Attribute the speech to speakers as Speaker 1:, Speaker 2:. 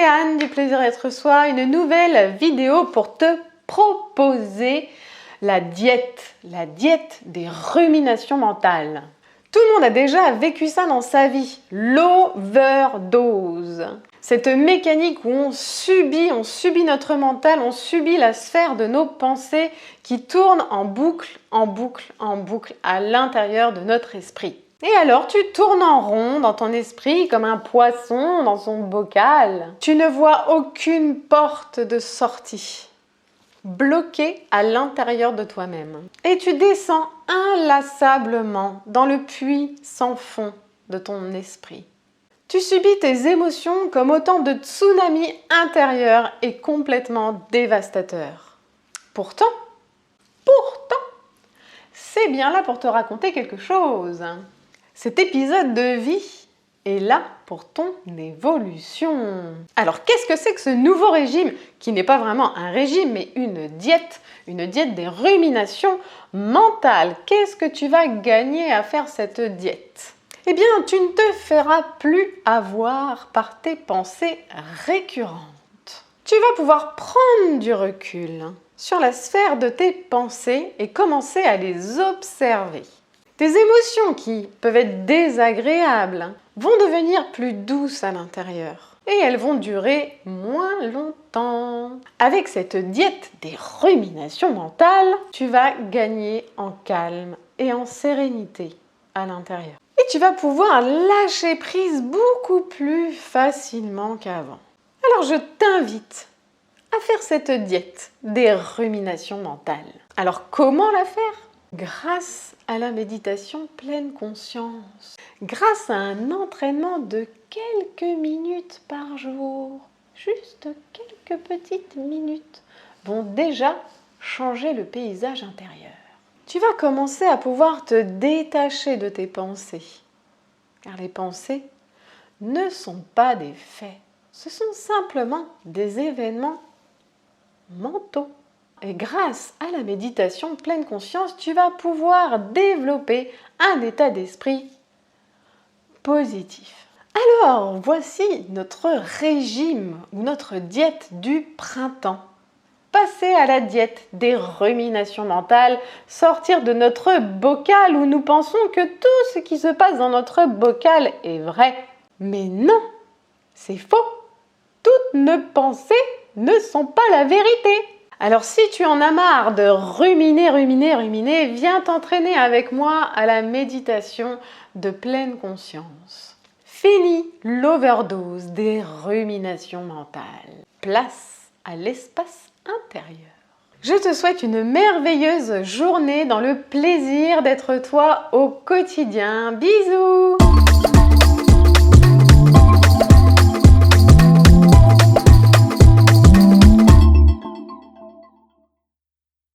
Speaker 1: c'est Anne du Plaisir d'être soi, une nouvelle vidéo pour te proposer la diète des ruminations mentales. Tout le monde a déjà vécu ça dans sa vie, l'overdose. Cette mécanique où on subit notre mental, on subit la sphère de nos pensées qui tourne en boucle à l'intérieur de notre esprit. Et alors tu tournes en rond dans ton esprit comme un poisson dans son bocal. Tu ne vois aucune porte de sortie, bloquée à l'intérieur de toi-même. Et tu descends inlassablement dans le puits sans fond de ton esprit. Tu subis tes émotions comme autant de tsunamis intérieurs et complètement dévastateurs. Pourtant, c'est bien là pour te raconter quelque chose. Cet épisode de vie est là pour ton évolution. Alors, qu'est-ce que c'est que ce nouveau régime, qui n'est pas vraiment un régime, mais une diète des ruminations mentales? Qu'est-ce que tu vas gagner à faire cette diète? Eh bien, tu ne te feras plus avoir par tes pensées récurrentes. Tu vas pouvoir prendre du recul sur la sphère de tes pensées et commencer à les observer. Tes émotions qui peuvent être désagréables vont devenir plus douces à l'intérieur et elles vont durer moins longtemps. Avec cette diète des ruminations mentales, tu vas gagner en calme et en sérénité à l'intérieur. Et tu vas pouvoir lâcher prise beaucoup plus facilement qu'avant. Alors je t'invite à faire cette diète des ruminations mentales. Alors comment la faire? Grâce à la méditation pleine conscience, grâce à un entraînement de quelques minutes par jour, juste quelques petites minutes, vont déjà changer le paysage intérieur. Tu vas commencer à pouvoir te détacher de tes pensées, car les pensées ne sont pas des faits, ce sont simplement des événements mentaux. Et grâce à la méditation pleine conscience, tu vas pouvoir développer un état d'esprit positif. Alors, voici notre régime ou notre diète du printemps. Passer à la diète des ruminations mentales, sortir de notre bocal où nous pensons que tout ce qui se passe dans notre bocal est vrai. Mais non, c'est faux. Toutes nos pensées ne sont pas la vérité. Alors si tu en as marre de ruminer, viens t'entraîner avec moi à la méditation de pleine conscience. Fini l'overdose des ruminations mentales. Place à l'espace intérieur. Je te souhaite une merveilleuse journée dans le plaisir d'être toi au quotidien. Bisous!